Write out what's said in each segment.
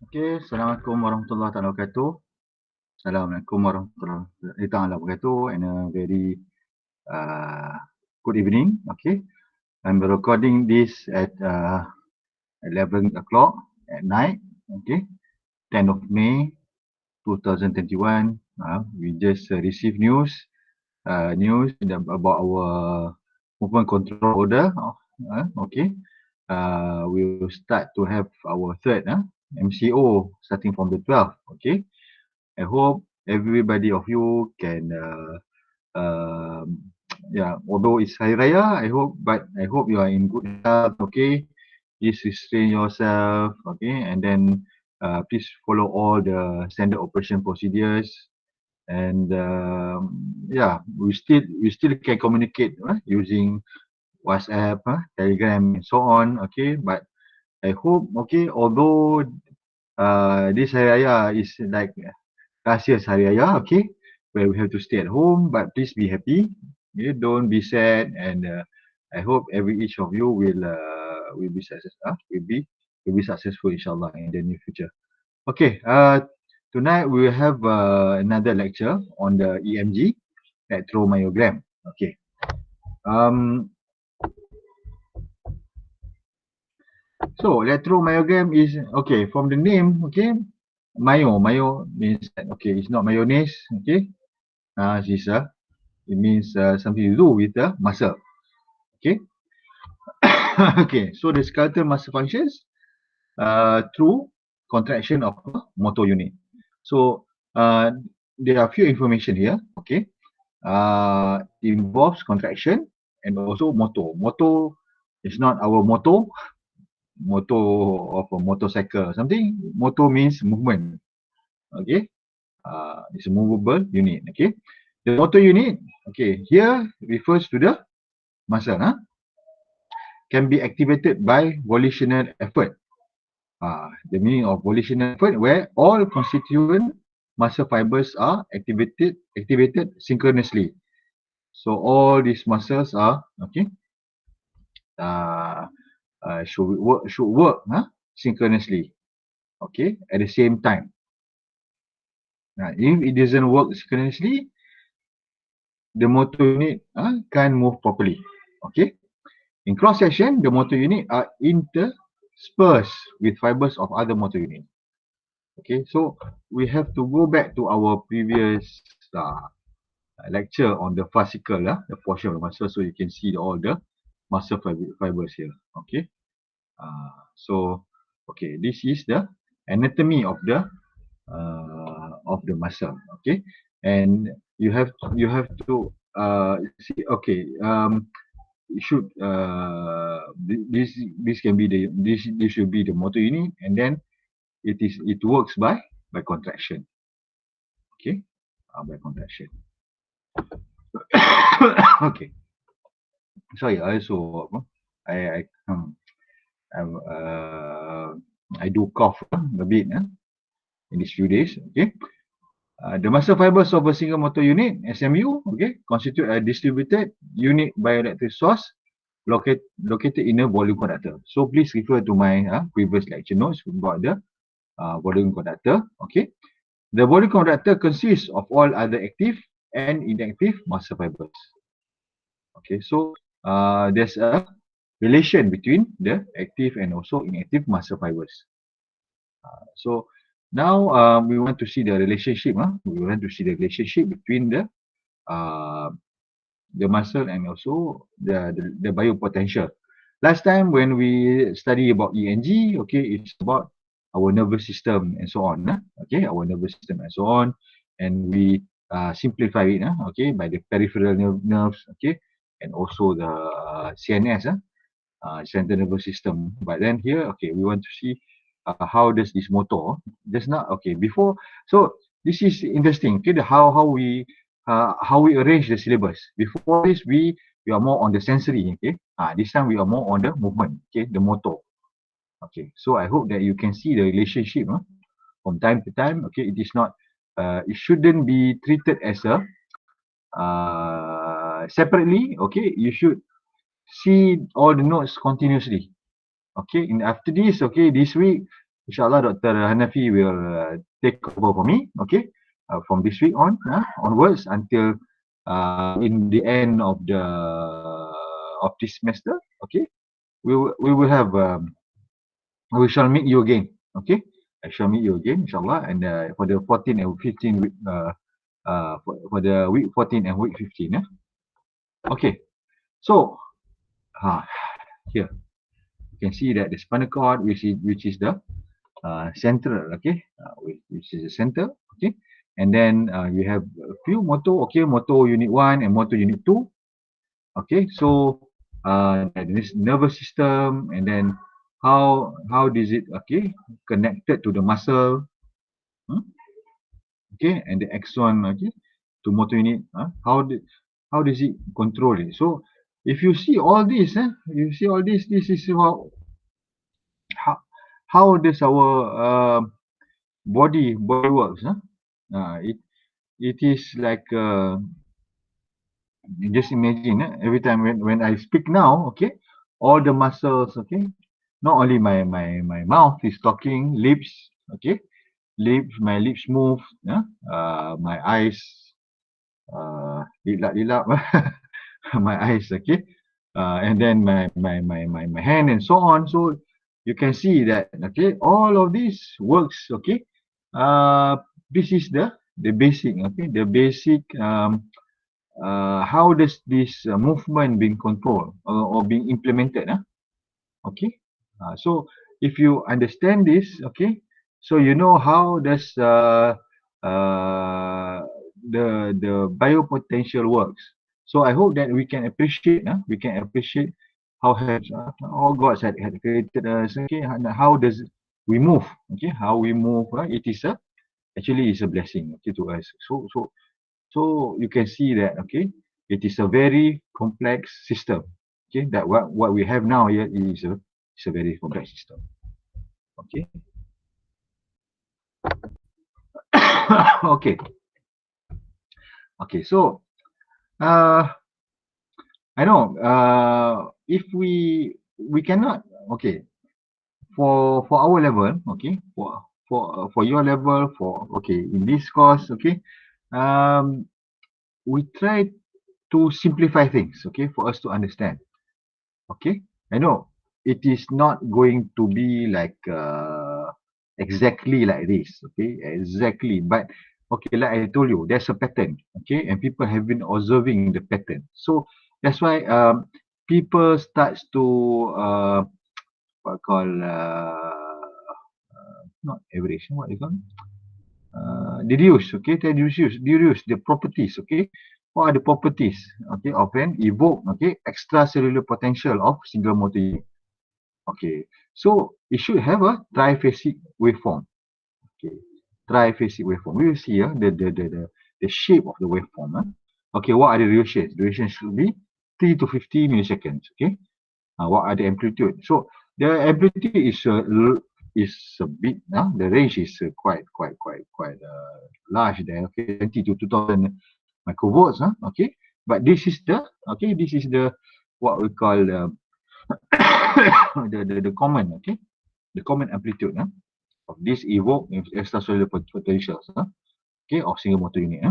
Okay, Assalamualaikum warahmatullahi wabarakatuh. Assalamualaikum warahmatullahi wabarakatuh and a very uh, good evening. Okay, I'm recording this at 11 o'clock at night. Okay, 10th of May 2021. We just received news about our movement control order. Okay, we will start to have our third MCO starting from the 12th. Okay. I hope everybody of you can yeah, although it's Hari Raya, I hope you are in good health, okay? Please restrain yourself, okay? And then please follow all the standard operation procedures. And yeah, we still can communicate using WhatsApp, Telegram, and so on, okay? But I hope, okay, although this Hari Raya is like last year's Hari Raya, okay, where we have to stay at home, but please be happy. Okay, don't be sad, and I hope every each of you will be successful. Will be successful, inshallah, in the near future. Okay, tonight we will have another lecture on the EMG, electromyogram. Okay. Um, so electromyogram is okay from the name. Okay, mayo means okay, it's not mayonnaise. Okay, it's it means something to do with the muscle. Okay. Okay. So the skeletal muscle functions through contraction of a motor unit. So there are few information here. Okay. Involves contraction and also motor. Motor is not our motor. Motor of a motorcycle or something. Motor means movement. Okay. It's a movable unit. Okay. The motor unit. Okay. Here refers to the muscle. Can be activated by volitional effort. The meaning of volitional effort where all constituent muscle fibers are activated synchronously. So all these muscles are okay. Should work synchronously. Okay, at the same time. Now, if it doesn't work synchronously, the motor unit can't move properly. Okay. In cross section, the motor unit are interspersed with fibers of other motor unit. Okay, so we have to go back to our previous lecture on the fascicle, the portion of the muscle, so you can see all the muscle fibers here. Okay, so okay, this is the anatomy of the muscle. Okay, and you have to see. Okay, it should this can be this should be the motor unit, and then it works by contraction. Okay, by contraction. Okay, sorry, I also I I do cough a bit in these few days. Okay, the muscle fibers of a single motor unit SMU, okay, constitute a distributed unit bioelectric source located in a volume conductor. So please refer to my previous lecture notes about the volume conductor. Okay, the volume conductor consists of all other active and inactive muscle fibers. Okay, so there's a relation between the active and also inactive muscle fibers. So now we want to see the relationship. We want to see the relationship between the muscle and also the biopotential. Last time when we study about ENG, okay, it's about our nervous system and so on. Okay, our nervous system and so on, and we simplify it. Okay, by the peripheral nerves. Okay, and also the CNS. Central nervous system. But then here, okay, we want to see how does this motor just not okay before. So this is interesting. Okay, how we arrange the syllabus. Before this, we are more on the sensory. Okay, this time we are more on the movement. Okay, the motor. Okay, so I hope that you can see the relationship from time to time. Okay, it is not. It shouldn't be treated as a separately. Okay, you should see all the notes continuously. Okay, and after this, okay, this week inshallah Dr. Hanafi will take over for me, okay, from this week on onwards until in the end of this semester, okay. We will have we shall meet you again, okay. I shall meet you again, inshallah, and for the 14 and 15 week, for the week 14 and week 15, yeah. Okay, so here you can see that the spinal cord, which is the central, okay, which is the center, okay, and then you have a few motor, okay, motor unit 1 and motor unit 2, okay. So this nervous system, and then how does it, okay, connected to the muscle, hmm? Okay, and the axon, okay, to motor unit, how does it control it? So if you see all this, this is how, how does our body works, it is like just imagine, every time when I speak now, okay, all the muscles, okay, not only my mouth is talking, lips, okay, my lips move, my eyes lilap my eyes, okay, and then my hand and so on. So you can see that, okay, all of this works, okay. This is the basic, okay, the basic how does this movement being controlled or being implemented, okay. So if you understand this, okay, so you know how does uh, the biopotential works. So I hope that we can appreciate how God had created us, okay, and how does we move, okay, how we move, it is actually is a blessing, okay, to us. So you can see that, okay, it is a very complex system, okay, that what we have now here is a very complex system, okay. Okay, okay. So uh I know if we cannot, okay, for our level, okay, for your level, for, okay, in this course, okay, um we try to simplify things, okay, for us to understand. Okay, I know it is not going to be like exactly like this. Okay, exactly. But okay, like I told you, there's a pattern. Okay, and people have been observing the pattern. So that's why people starts to what call not average. What you call? Deduce. Okay, deduce the properties. Okay, what are the properties? Okay, of an evoke. Okay, extracellular potential of single motor unit. Okay, so it should have a triphasic waveform. Okay, triphasic waveform. We will see the shape of the waveform. Okay, what are the durations? Duration should be 3 to 50 milliseconds. Okay, what are the amplitude? So the amplitude is a bit. The range is quite large there. Okay, 20 to 2000 microvolts. Okay, but this is the what we call the common, okay, the common amplitude of this evoke extracellular potentials, okay, of single motor unit,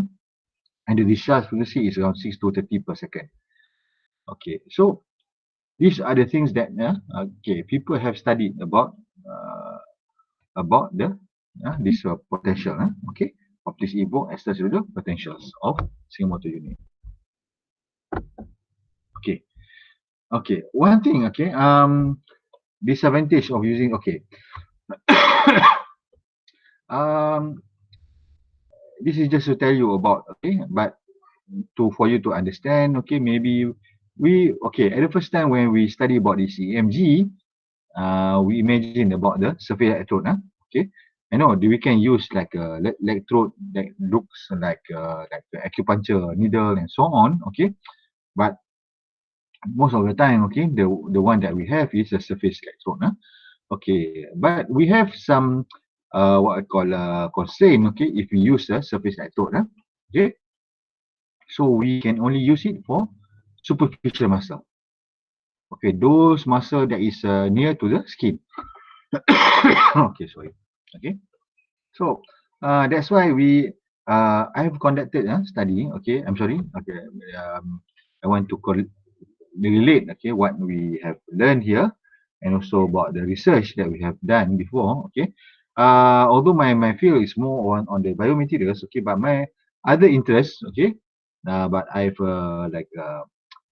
and the discharge frequency is around 6 to 30 per second. Okay, so these are the things that okay, people have studied about the this potential, okay, of this evoke extracellular potentials of single motor unit. Okay, okay, one thing, okay, disadvantage of using, okay, this is just to tell you about, okay, but for you to understand, okay, maybe okay, at the first time when we study about this EMG, we imagine about the surface electrode, okay. I know we can use like a electrode that looks like the acupuncture needle and so on, okay, but most of the time, okay, the one that we have is a surface electrode, okay, but we have some what I call constraint, okay, if we use a surface electrode, okay, so we can only use it for superficial muscle, okay, those muscle that is near to the skin, Okay, sorry. Okay, so that's why I have conducted a study. Okay, I'm sorry. Okay, I want to relate. Okay, what we have learned here, and also about the research that we have done before. Okay, although my field is more on the biomaterials. Okay, but my other interests. Okay, but I've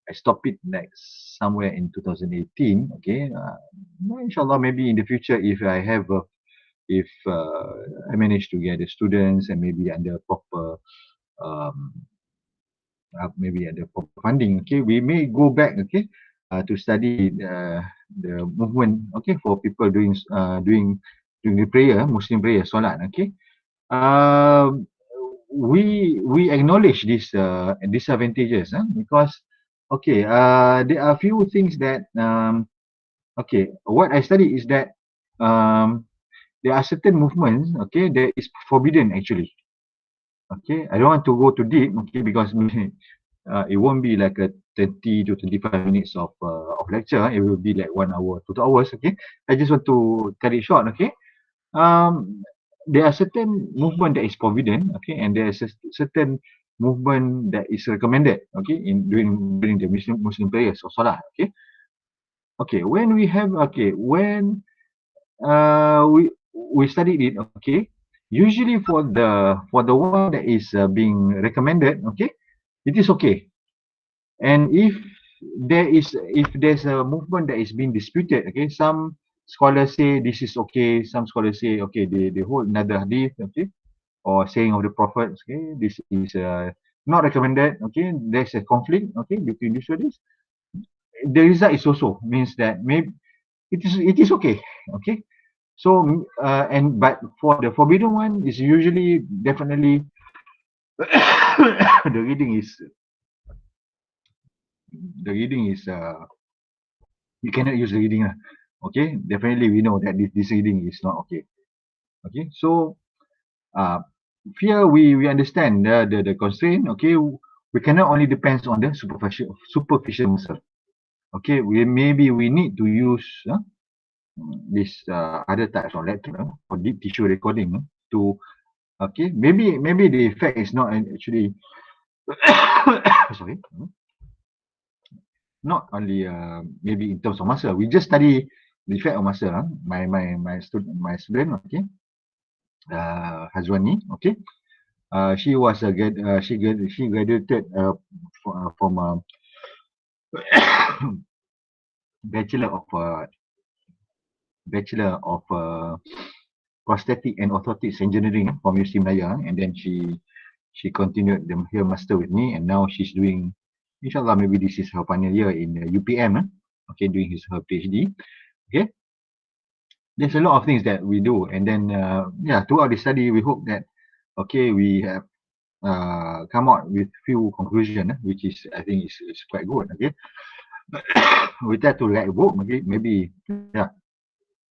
I stopped it like somewhere in 2018. Okay, inshallah, maybe in the future, if I have if I manage to get the students and maybe under proper um, maybe under proper funding, okay, we may go back, okay, to study the movement, okay, for people doing the prayer, Muslim prayer, solat, okay. Um, we acknowledge these disadvantages, because okay, there are few things that okay, what I study is that um, there are certain movements, okay, that is forbidden actually. Okay, I don't want to go too deep, okay, because it won't be like a 30 to 25 minutes of lecture. It will be like 1 hour, 2 hours. Okay, I just want to cut it short. Okay, um, there are certain movement that is forbidden. Okay, and there is a certain movement that is recommended. Okay, in during the Muslim prayers or salah. Okay, okay, when we have when we studied it, okay, usually for the one that is being recommended, okay, it is okay. And if there's a movement that is being disputed, okay, some scholars say this is okay, some scholars say okay, they hold another hadith, okay, or saying of the prophet, okay, this is not recommended, okay, there's a conflict, okay, between these studies. The result is also means that maybe it is okay, okay. So and but for the forbidden one is usually definitely the reading is the reading is you cannot use the reading lah. Okay, definitely we know that this reading is not okay. Okay, so uh, here we understand the constraint. Okay, we cannot only depends on the superficial muscle. Okay, we need to use this other types of lecture for deep tissue recording to okay, maybe the effect is not actually sorry, not only maybe in terms of muscle. We just study the effect of muscle. My student, okay, Hazwani, okay. She was she graduated from a bachelor of bachelor of prosthetic and orthotics engineering from UC Malaya, and then she continued her master with me, and now she's doing, inshallah, maybe this is her final year in UPM, okay, doing her PhD. Okay, there's a lot of things that we do, and then yeah, throughout the study, we hope that okay, we have come out with few conclusion, which is I think is quite good. Okay, we try to like work, maybe yeah,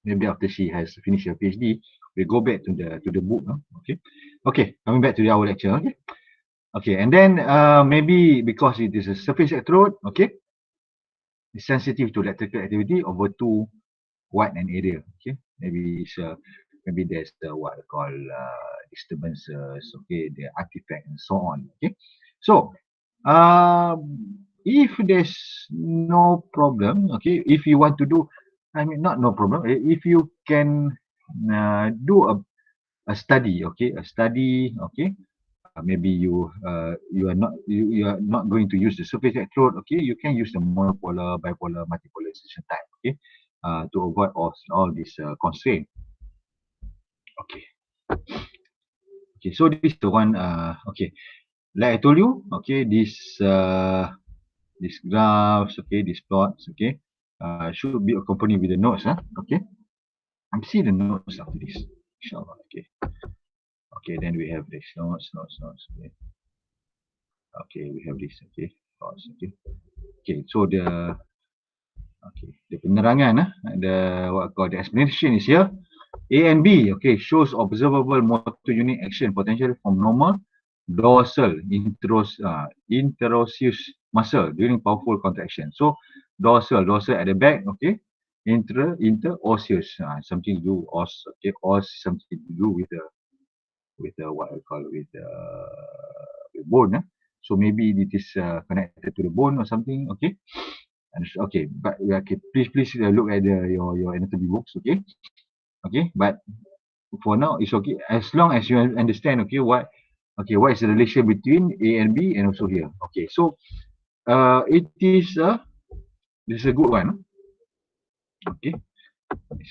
maybe after she has finished her PhD, we go back to the book. Okay, okay, coming back to our lecture. Okay, okay, and then maybe because it is a surface electrode, okay, it's sensitive to electrical activity over too wide an area. Okay, maybe it's maybe there's the what I call disturbances, okay, the artifact and so on. Okay, so if there's no problem, okay, if you want to do, I mean not no problem, if you can do a study, okay, a study, okay, maybe you are not going to use the surface electrode, okay, you can use the monopolar, bipolar, multipolarization type, okay, to avoid all these constraint. Okay, okay, so this is the one. Okay, like I told you, okay, these graphs, okay, these plots, okay, should be accompanied with the notes, okay. I'm see the notes after this, inshallah. Okay, okay, then we have this notes, okay, okay, we have this, okay, plots, okay, okay. So the penerangan, the what I call the explanation is here. A and B, okay, shows observable motor unit action potential from normal dorsal interosseous muscle during powerful contraction. So dorsal at the back, okay, interosseous, something to do okay, something to do with the what I call with bone. So maybe it is connected to the bone or something. Okay, and okay, but okay, please look at your anatomy books. Okay, but for now it's okay as long as you understand. What is the relation between A and B and also here. Okay, so it is this is a good one. Okay,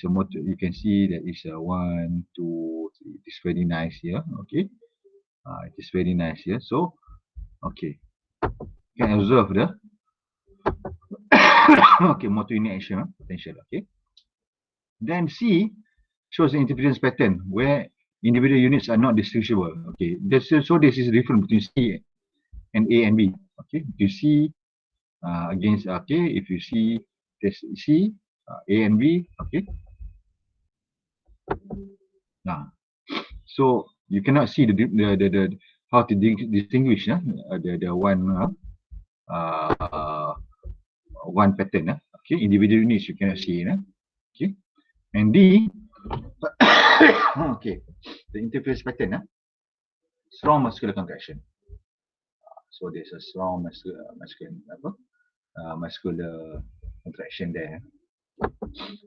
so motor, you can see that is a 1, 2, 3. It is very nice here. Okay, it is very nice here. So okay, you can observe the okay motor unit action potential. Okay, then C shows the interference pattern where individual units are not distinguishable. Okay, so this is the difference between C and A and B. Okay, you see against okay, if you see this C A and B. Okay, now so you cannot see the how to distinguish the one pattern. Okay, individual units you cannot see. Okay, and D okay, the interference pattern. Strong muscular contraction. So there's a strong muscular contraction there.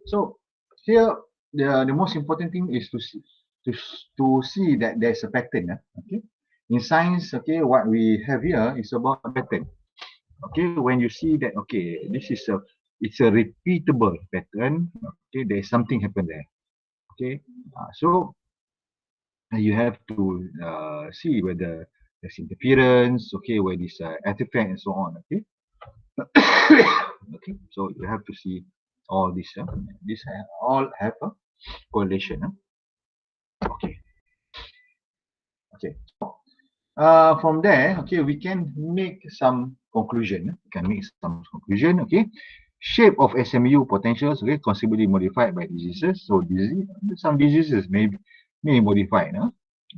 So here the most important thing is to see that there's a pattern. Okay, in science, okay, what we have here is about a pattern. Okay, when you see that, okay, it's a repeatable pattern. Okay, there's something happen there. Okay, so you have to see whether there's interference. Okay, where this artifact and so on. Okay. Okay, so you have to see all this. This all have a correlation. Okay. Okay. From there, okay, we can make some conclusion. Okay. Shape of SMU potentials, okay, considerably modified by diseases. So some diseases may modify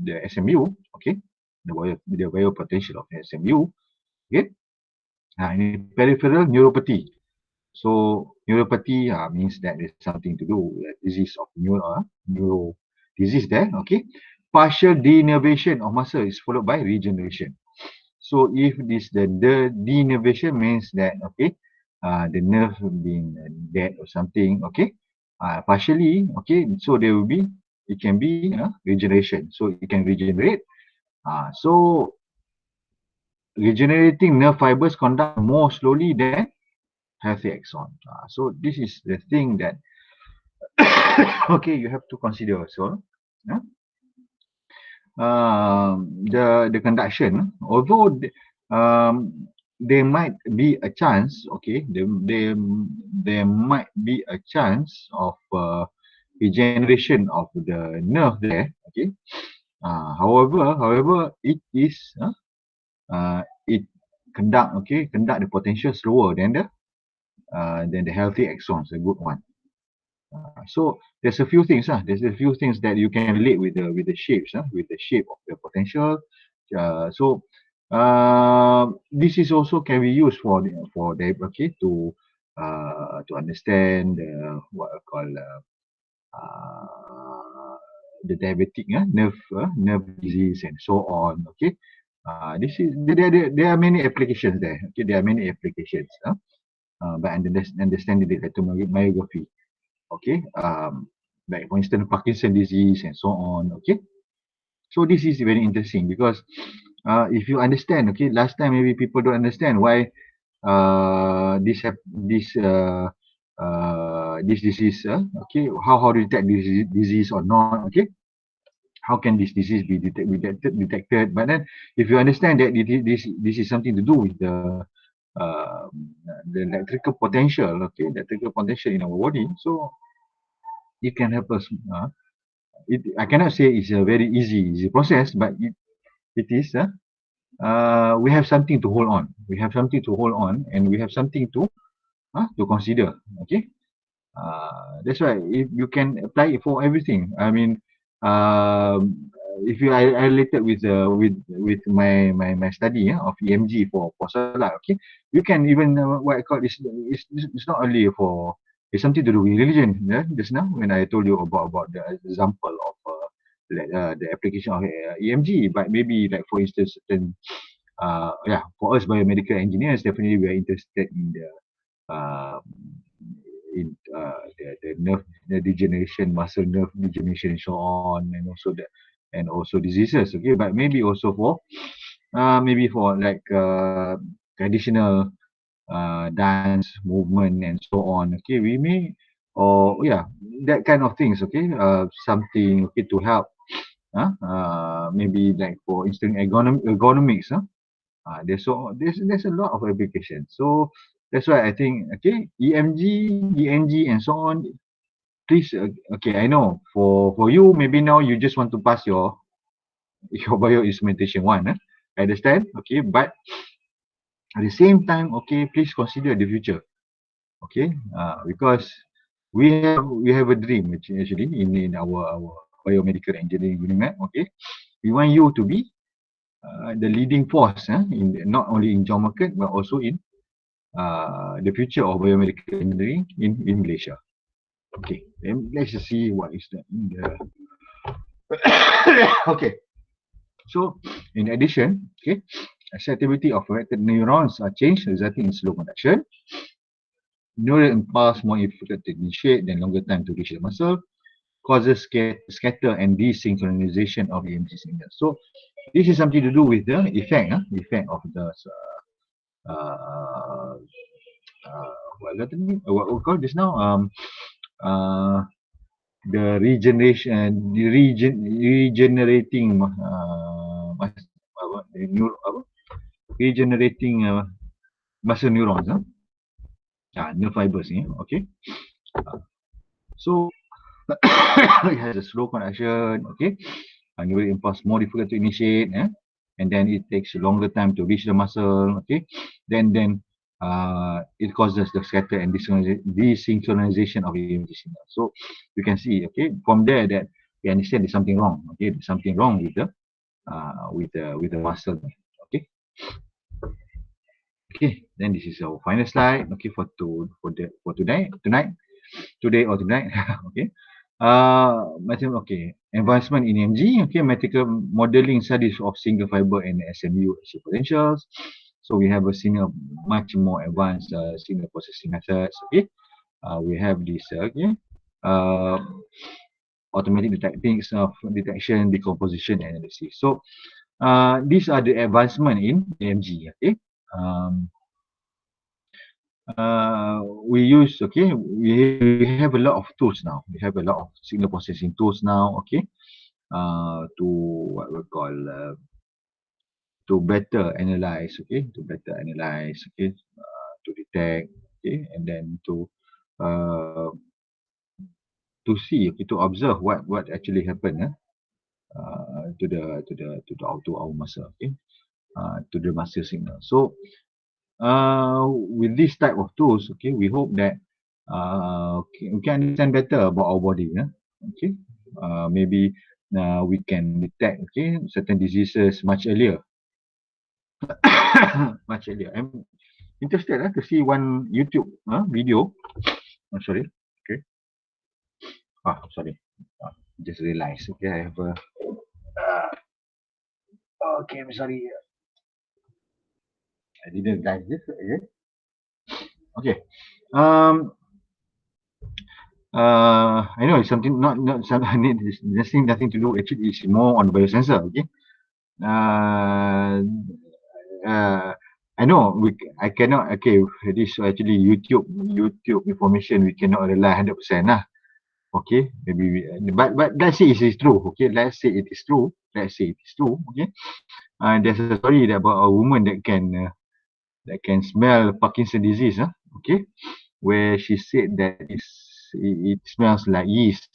the SMU. Okay, the bio potential of SMU. Okay. In peripheral neuropathy. So neuropathy means that there's something to do with disease of neuro disease there. Okay, partial denervation of muscle is followed by regeneration. So if this the denervation means that okay, the nerve being dead or something. Okay, partially. Okay, so there will be it can be regeneration. So it can regenerate. So regenerating nerve fibers conduct more slowly than healthy axon. So this is the thing that okay you have to consider also. The conduction, although there might be a chance, okay, there might be a chance of regeneration of the nerve there. Okay, however, it is it conduct the potential slower than the healthy axons, a good one. So there's a few things. There's a few things that you can relate with the shapes, with the shape of the potential. So this is also can be used for okay to understand what I call the diabetic nerve disease and so on. Okay, this is there are many applications there. Okay, there are many applications. By understanding the electromyography. Okay, like for instance Parkinson disease and so on. Okay, so this is very interesting because if you understand, okay, last time maybe people don't understand why this disease, okay, how to detect this disease or not. Okay, how can this disease be detected? But then if you understand that this is something to do with uh, the electrical potential, okay, electrical potential in our body, so it can help us. I cannot say it's a very easy process, but it is. We have something to hold on. We have something to hold on, and we have something to consider. Okay, that's why if you can apply it for everything. I mean, if I related with my study of EMG for solar, okay, you can even what I call this. It's not only for It's something to do with religion. Yeah, just now when I told you about the example of the application of EMG, but maybe like for instance, certain yeah, for us biomedical engineers, definitely we are interested uh, the nerve the degeneration, muscle nerve degeneration, and so on, and also diseases. Okay, but maybe also for maybe for like traditional dance movement and so on. Okay, we may or yeah, that kind of things. Okay, something okay to help. Maybe like for instance ergonomics. There's a lot of applications. So that's why I think okay, EMG, ENG, and so on. Please, okay, I know for you maybe now you just want to pass your bio instrumentation one. I understand. Okay, but at the same time, okay, please consider the future. Okay, because we have a dream actually in our biomedical engineering unit. Okay, we want you to be the leading force in not only in job market but also in the future of biomedical engineering in Malaysia. Okay, then let's just see what is the okay. So, in addition, okay, activity of affected neurons are changed, resulting in slow conduction. Neural impulse more difficult to initiate than longer time to reach the muscle, causes scatter and desynchronization of EMG signals. So, this is something to do with the effect of the uh, what we call this now uh, the regenerating regenerating muscle neurons, nerve fibers. Okay, so it has a slow conduction. Okay, neural impulse more difficult to initiate, and then it takes a longer time to reach the muscle. Okay, then it causes the scatter and desynchronization of EMG signal. So you can see, okay, from there that we understand there's something wrong. Okay, there's something wrong with the muscle. Okay, okay. Then this is our final slide. Okay, for today or tonight. Okay. Okay. Advancement in EMG. Okay, mathematical modeling studies of single fiber and SMU potentials. So we have a much more advanced signal processing methods. Okay. We have this. Okay. Uh, Automatic techniques of detection, decomposition, and analysis. So these are the advancement in EMG. Okay. Um, we use we have a lot of tools now. We have a lot of signal processing tools now. Okay. To what we call to better analyze. Okay. To better analyze. Okay. To detect. Okay. And then uh, to see. Okay. To observe what actually happened. To our muscle. Okay. To the muscle signal. So with this type of tools, okay, we hope that okay, we can understand better about our body. Okay, maybe we can detect certain diseases much earlier. Much earlier. I'm interested to see one YouTube video. I'm sorry. Okay. Sorry. Just realized. Okay, I have a. Okay, I'm sorry. I didn't realize this. Okay. Um, I know it's something not something nothing to do. Actually, it's more on biosensor. Okay. Uh, uh, I know I cannot. Okay, this actually YouTube information we cannot rely 100% lah. Okay, maybe but let's say it is true. Okay, let's say it is true. Let's say it is true. Okay, there's a story about a woman that can smell Parkinson disease. Okay, where she said that it smells like yeast.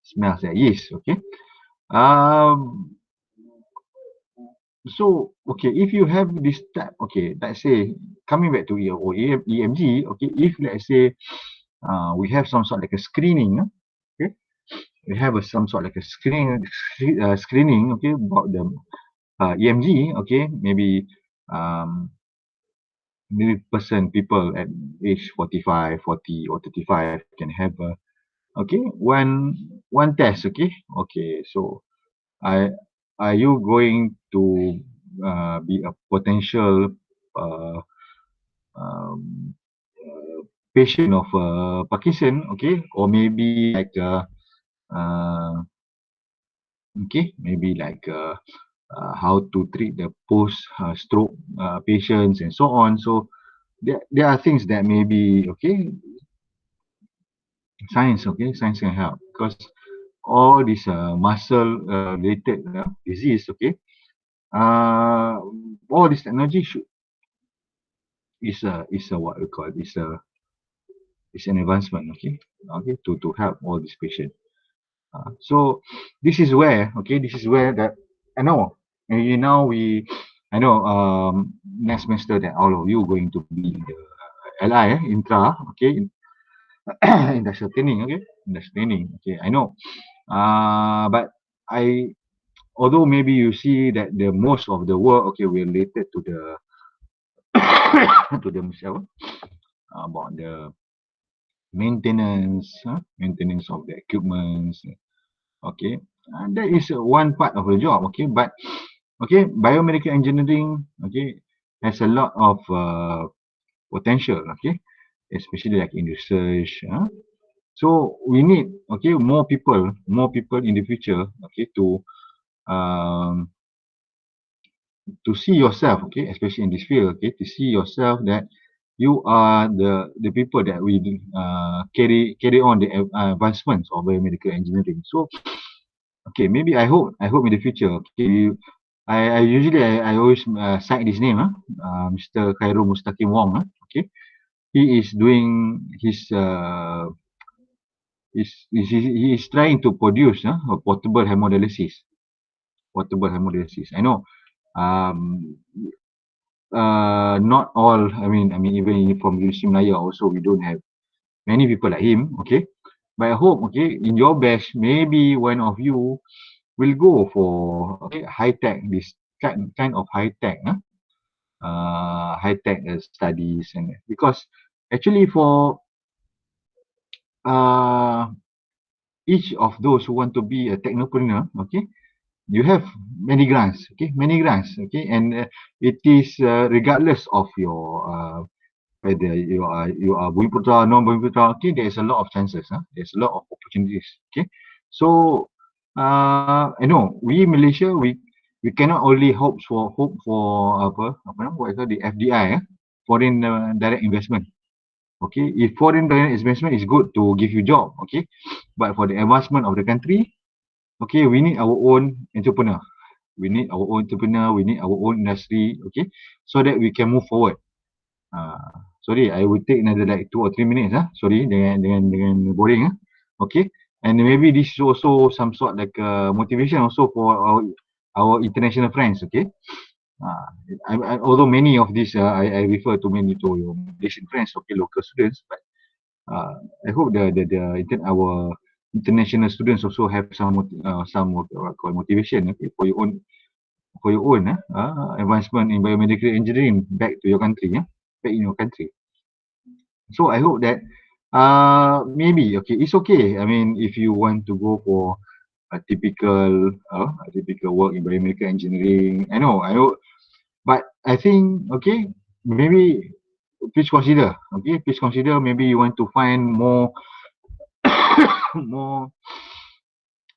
Smells like yeast. Okay. Um. So okay, if you have this type, okay, let's say coming back to your EMG, okay, if let's say we have some sort like a screening, okay, we have some sort like a screening, okay, about the EMG, okay, maybe people at age 45, 40 or 35 can have a, okay, one test, okay? Okay, so I are you going to be a potential uh, um, patient of Parkinson, okay? Or maybe like okay, maybe like how to treat the post stroke patients and so on. So there are things that maybe, okay, science, okay, science can help, because all these muscle related disease, okay, uh, all this technology should is a what we call, is an advancement, okay, okay, to help all these patients. So this is where, okay, this is where that I know, and now I know next semester that all of you going to be in the LI, intra, okay, industrial training, okay, industrial training, okay, I know. But I, although maybe you see that the most of the work, okay, related to the to the about the maintenance, maintenance of the equipments, okay, and that is one part of the job, okay, but okay, biomedical engineering, okay, has a lot of potential, okay, especially like in research. So we need, okay, more people in the future, okay, um, to see yourself, okay, especially in this field, okay, to see yourself that you are the people that will carry on the advancements of biomedical engineering. So okay, maybe I hope in the future, okay, I usually I always cite his name, Mr. Khairul Mustaqim Wong, okay, he is doing his he is trying to produce a portable hemodialysis, I know, um, not all. I mean, even from Yusuf Naya also, we don't have many people like him. Okay, but I hope, okay, in your batch, maybe one of you will go for, okay, high tech, this kind of high tech studies, and because actually for uh, each of those who want to be a technopreneur, okay, you have many grants, okay, and it is regardless of your whether you are Bhumiputra, non Bhumiputra, okay, there's a lot of chances, there's a lot of opportunities, okay. So I know we Malaysia, we cannot only hope for apa nama, what is called the FDI, foreign direct investment. Okay, if foreign direct investment is good to give you job, okay, but for the advancement of the country, okay, we need our own entrepreneur. We need our own industry, okay, so that we can move forward. Sorry, I will take another like 2 or 3 minutes. Sorry, dengan boring. Okay, and maybe this is also some sort like motivation also for our international friends. Okay, uh, although many of these I refer to many to your Malaysian friends, okay, local students, but I hope our international students also have some what call motivation, okay, for your own advancement in biomedical engineering back to your country, back in your country. So I hope that maybe, okay, it's okay. I mean, if you want to go for a typical work in biomedical engineering, I know, but I think, okay, maybe please consider maybe you want to find more more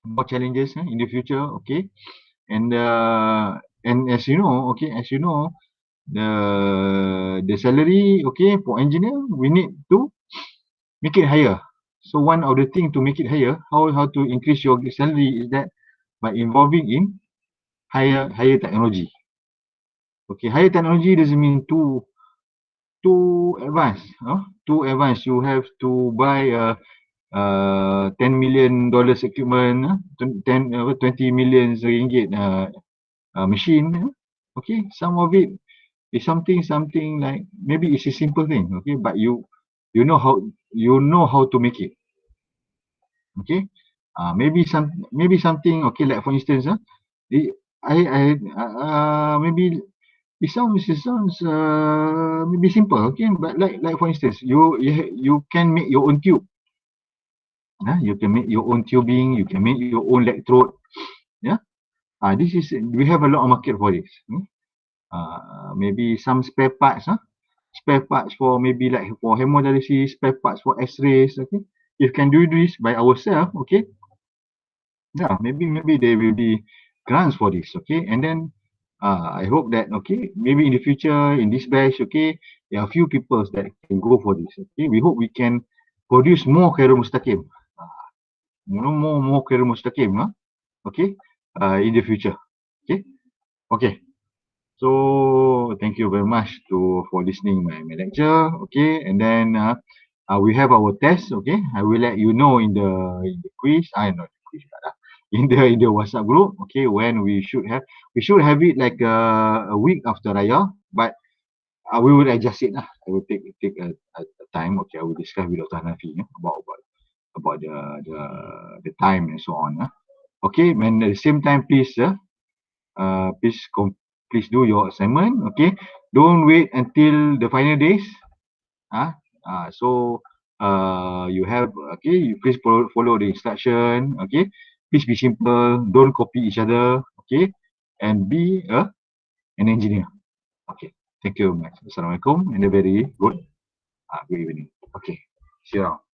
more challenges in the future, okay, and as you know, okay, the salary, okay, for engineer, we need to make it higher. So one of the thing to make it higher, how to increase your salary is that by involving in higher technology. Okay, higher technology doesn't mean too advanced. Too advanced. You have to buy a $10 million equipment, 20 million ringgit machine. Okay, some of it is something like maybe it's a simple thing. Okay, but you know how to make it. Okay, maybe something, okay, like for instance, I maybe it sounds maybe simple, okay, but like for instance, you can make your own tube. You can make your own tubing, you can make your own electrode. Yeah. This is, we have a lot of market for this. Maybe some spare parts, spare parts for maybe like for hemodialysis, spare parts for X-rays. Okay, if can do this by ourselves, okay, yeah, maybe there will be grants for this. Okay, and then I hope that, okay, maybe in the future in this batch, okay, there are a few people that can go for this. Okay, we hope we can produce more Khairul Mustaqim. More Khairul Mustaqim, okay, in the future. Okay, okay. So thank you very much for listening my lecture. Okay, and then we have our test. Okay, I will let you know in the quiz. I know the quiz, in the WhatsApp group. Okay, when we should have it like a week after Raya, but we will adjust it. I will take a time. Okay, I will discuss with Dr. Hanafi, about the time and so on. Okay, and at the same time, please. Please please do your assignment. Okay, don't wait until the final days. uh, so you have, okay, you please follow the instruction. Okay, please be simple, don't copy each other. Okay, and be an engineer. Okay, thank you very much. Assalamualaikum and a very good evening. Okay, see you around.